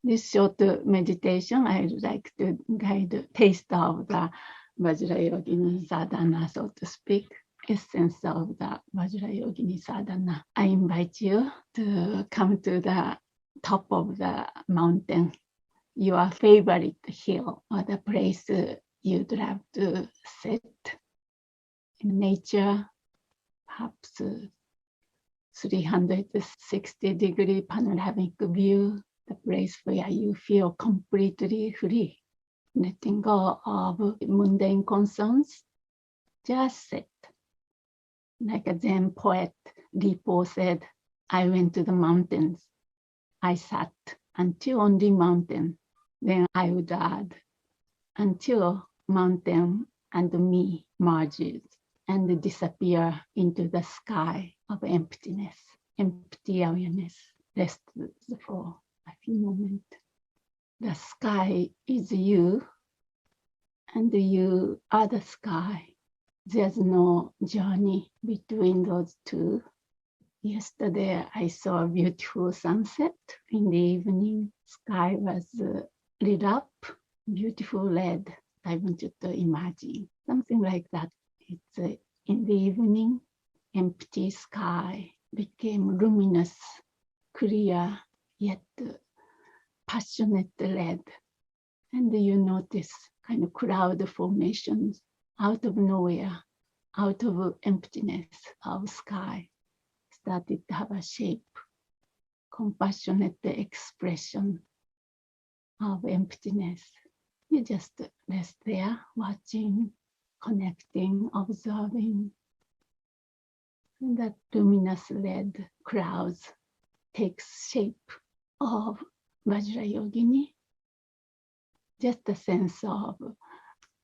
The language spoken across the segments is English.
This short meditation, I would like to guide taste of the Vajrayogini sadhana, so to speak, essence of the Vajrayogini sadhana. I invite you to come to the top of the mountain, your favorite hill or the place you'd love to sit in nature, perhaps 360-degree panoramic view, the place where you feel completely free, letting go of mundane concerns. Just sit. Like a Zen poet, Lipo said, I went to the mountains. I sat until on the mountain. Then I would add, until mountain and me merges and disappear into the sky of emptiness. Empty awareness rests for a few moments. The sky is you, and you are the sky. There's no journey between those two. Yesterday, I saw a beautiful sunset in the evening. Sky was lit up, beautiful red. I want you to imagine something like that. It's in the evening, empty sky became luminous, clear, yet passionate red. And you notice kind of cloud formations out of nowhere, out of emptiness of sky, started to have a shape, compassionate expression of emptiness. You just rest there, watching, connecting, observing. And that luminous red clouds takes shape of Vajrayogini, just a sense of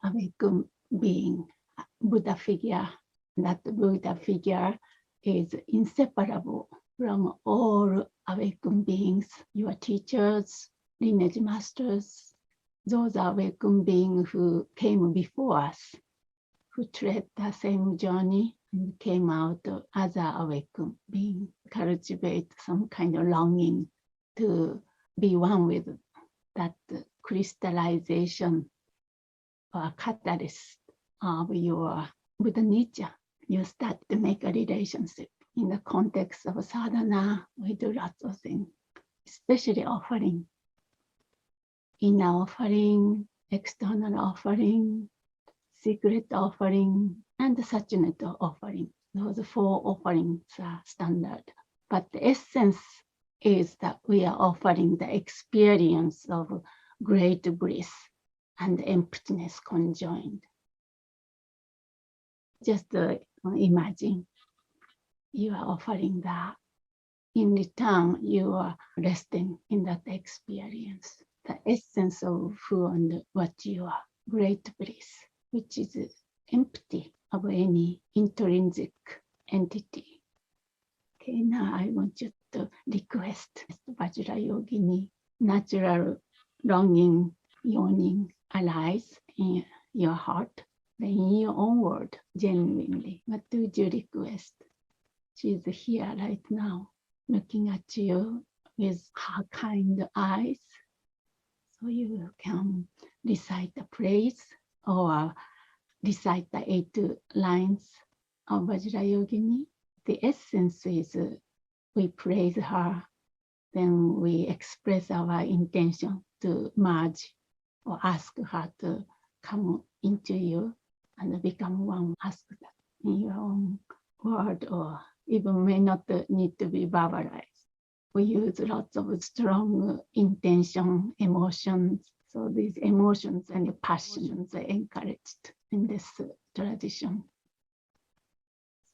awakened being, Buddha figure. That Buddha figure is inseparable from all awakened beings, your teachers, lineage masters. Those awakened beings who came before us, who tread the same journey and came out as an awakened being, cultivate some kind of longing to be one with that crystallization or catalyst of your Buddha nature. You start to make a relationship. In the context of sadhana, we do lots of things, especially offering. Inner offering, external offering, secret offering, and satchunate offering. Those 4 offerings are standard. But the essence is that we are offering the experience of great bliss and emptiness conjoined. Just imagine you are offering that. In return, you are resting in that experience. The essence of who and what you are, great bliss, which is empty of any intrinsic entity. Okay, now I want you to request Vajrayogini, natural longing, yawning arise in your heart, in your own word, genuinely. What would you request? She's here right now, looking at you with her kind eyes. So you can recite the praise or recite the 8 lines of Vajrayogini. The essence is we praise her, then we express our intention to merge or ask her to come into you and become one. Ask that in your own word, or even may not need to be verbalized. We use lots of strong intention, emotions. So these emotions and passions are encouraged in this tradition.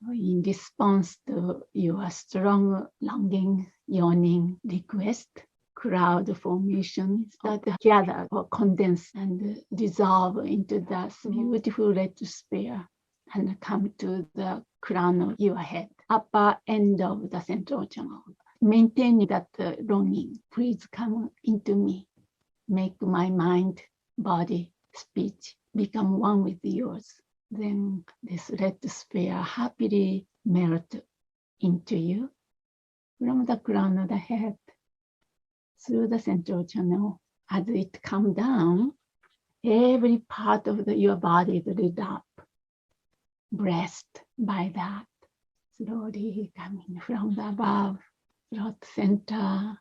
So in response to your strong longing, yawning request, cloud formation start to gather or condense and dissolve into that beautiful red sphere and come to the crown of your head, upper end of the central channel. Maintaining that longing, please come into me. Make my mind, body, speech become one with yours. Then this red sphere happily melt into you from the crown of the head, through the central channel. As it comes down, every part of your body is lit up, blessed by that. Slowly coming from the above, throat center,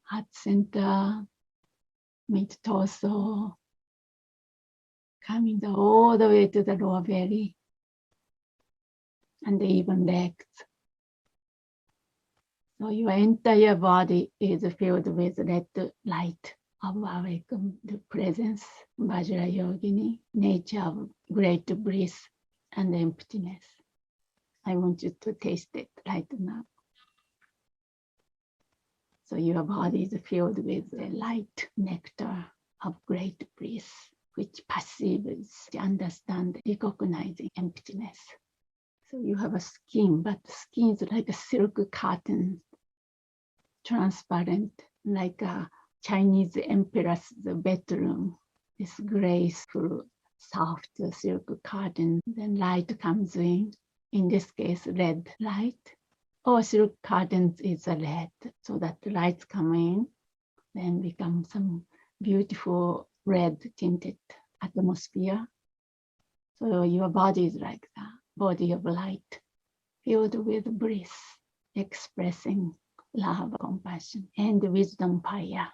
heart center, mid-torso, coming all the way to the lower belly, and even legs. So your entire body is filled with red light of awakened presence, Vajrayogini, nature of great bliss and emptiness. I want you to taste it right now. So your body is filled with the light nectar of great bliss, which perceives, understands, recognizing emptiness. So you have a skin, but the skin is like a silk curtain, transparent, like a Chinese emperor's bedroom. This graceful, soft silk curtain. Then light comes in this case, red light. Or silk curtains is a red, so that the lights come in, then become some beautiful red tinted atmosphere. So your body is like that, body of light, filled with bliss, expressing love, compassion, and wisdom fire.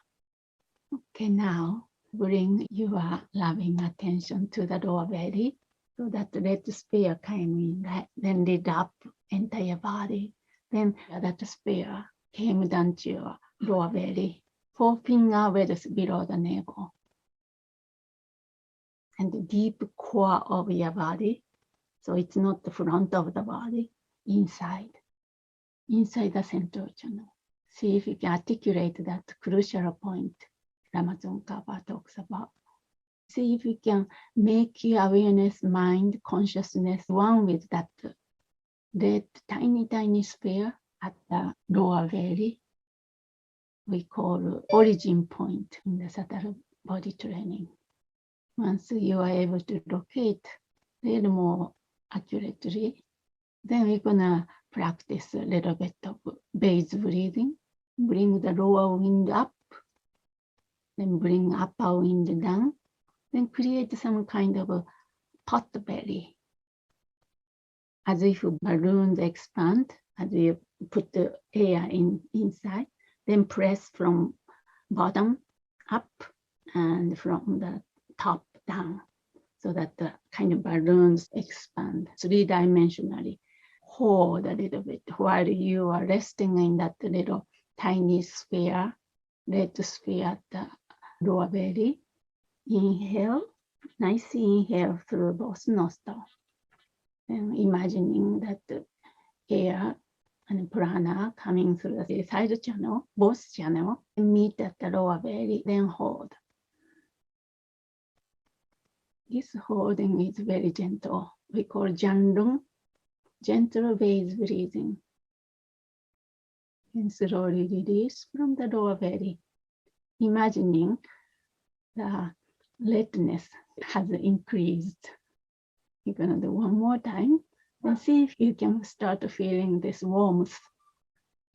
Okay, now bring your loving attention to the lower belly, so that the red sphere came in, then lit up entire body. Then that sphere came down to your lower belly, 4 finger widths below the navel, and the deep core of your body. So it's not the front of the body, inside the central channel. See if you can articulate that crucial point Ramazan Kappa talks about. See if you can make your awareness, mind, consciousness one with that red tiny sphere at the lower belly. We call origin point in the subtle body training. Once you are able to locate a little more accurately, then we're gonna practice a little bit of base breathing. Bring the lower wind up, then bring upper wind down, then create some kind of a pot belly, as if balloons expand, as you put the air inside, then press from bottom up and from the top down, so that the kind of balloons expand three-dimensionally. Hold a little bit while you are resting in that little tiny sphere, red sphere at the lower belly. Inhale, nice inhale through both nostrils. And imagining that the air and prana coming through the side channel, both channels, meet at the lower belly, then hold. This holding is very gentle. We call Janlong, gentle base breathing. And slowly release from the lower belly, imagining the redness has increased. You're gonna do one more time and see if you can start feeling this warmth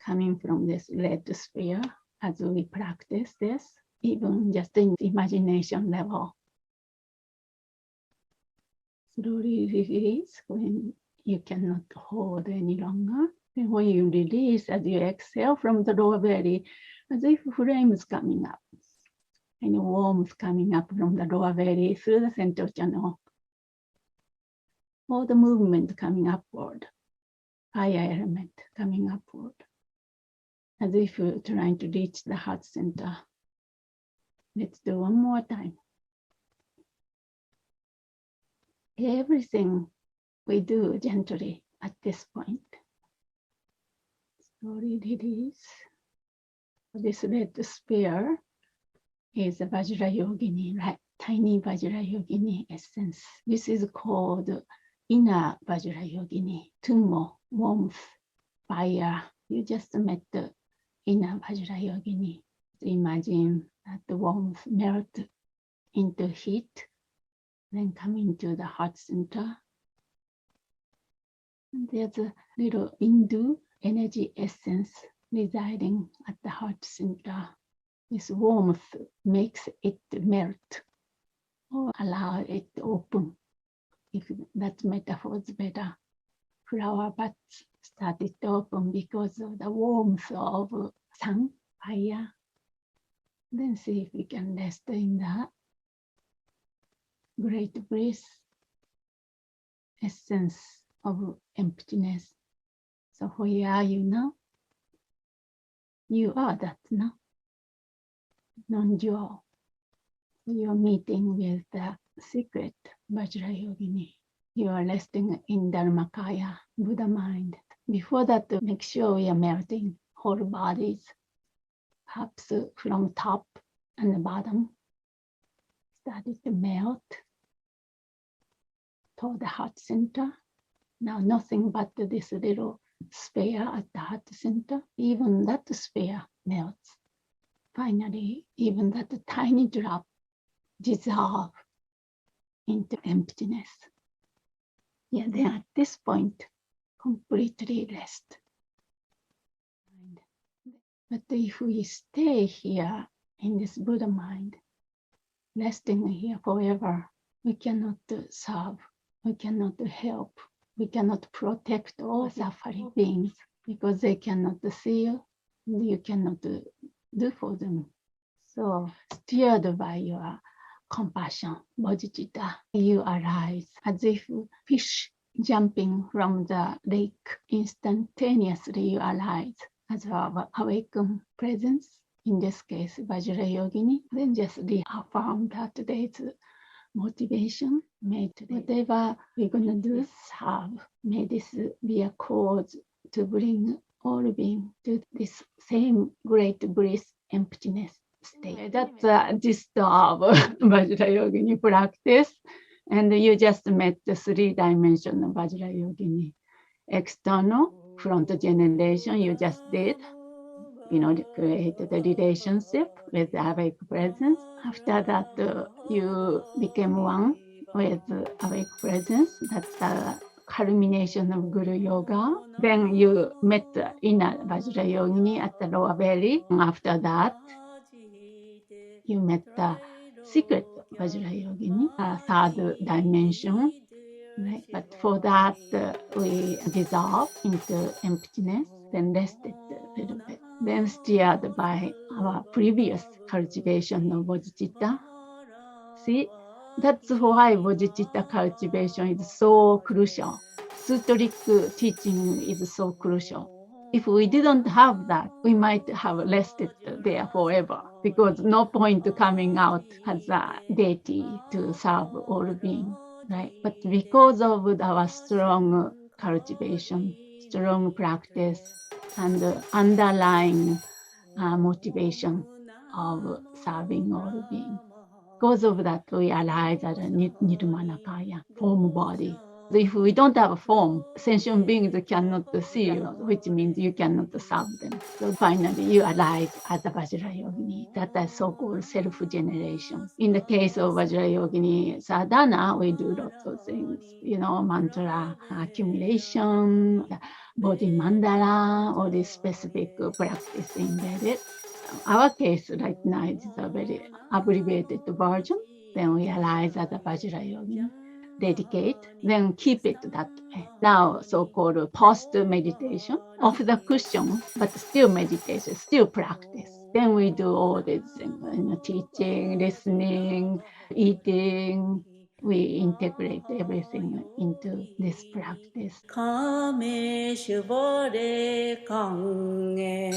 coming from this red sphere as we practice this, even just in imagination level. Slowly release when you cannot hold any longer. And when you release, as you exhale from the lower belly, as if flames coming up, and warmth coming up from the lower belly through the central channel. All the movement coming upward, fire element coming upward, as if you're trying to reach the heart center. Let's do one more time. Everything we do gently at this point. Slowly release. This red sphere is a Vajrayogini, right? Tiny Vajrayogini essence. This is called inner Vajrayogini, tumo, warmth, fire. You just met the inner Vajrayogini. Imagine that the warmth melt into heat, then come into the heart center. And there's a little Hindu energy essence residing at the heart center. This warmth makes it melt or allow it to open. If that metaphor is better, flower buds started to open because of the warmth of sun, fire. Then see if we can rest in the great bliss, essence of emptiness. So where are you now? You are that now, non-dual. You are meeting with the secret Vajrayogini. You are resting in Dharmakaya, Buddha mind. Before that, make sure we are melting whole bodies, perhaps from top and the bottom. Started to melt toward the heart center. Now nothing but this little sphere at the heart center. Even that sphere melts. Finally, even that tiny drop dissolves into emptiness. Yeah, then at this point, completely rest. But if we stay here in this Buddha mind, resting here forever, we cannot serve, we cannot help, we cannot protect all suffering beings because they cannot see you, you cannot do for them. So, steered by your compassion, bodhicitta, you arise as if fish jumping from the lake. Instantaneously you arise as our awakened presence, in this case Vajrayogini. Then just reaffirm that today's motivation. May today, whatever we're going to do, serve. May this be a cause to bring all being to this same great bliss, emptiness state. That's the gist of Vajrayogini practice. And you just met the 3-dimensional Vajrayogini. External, front generation, you just did. Created a relationship with the awake presence. After that, you became one with awake presence. That's the culmination of Guru Yoga. Then you met the inner Vajrayogini at the lower belly. After that, you met the secret Vajrayogini, third dimension. Right? But for that, we dissolve into emptiness, then rested a little bit. Then steered by our previous cultivation of bodhicitta. See, that's why bodhicitta cultivation is so crucial. Sutric teaching is so crucial. If we didn't have that, we might have rested there forever because no point coming out as a deity to serve all beings, right? But because of our strong cultivation, strong practice, and underlying motivation of serving all beings, because of that, we arise at a Nirmanakaya, form body. If we don't have a form, sentient beings cannot see you, which means you cannot serve them. So finally, you arise as a Vajrayogini. That is so-called self-generation. In the case of Vajrayogini sadhana, we do lots of things, mantra accumulation, body mandala, all this specific practice embedded. Our case right now is a very abbreviated version. Then we arise as a Vajrayogini, dedicate, then keep it that way. Now, so-called post-meditation, off the cushion, but still meditation, still practice. Then we do all these things, teaching, listening, eating. We integrate everything into this practice. Kame shubare kange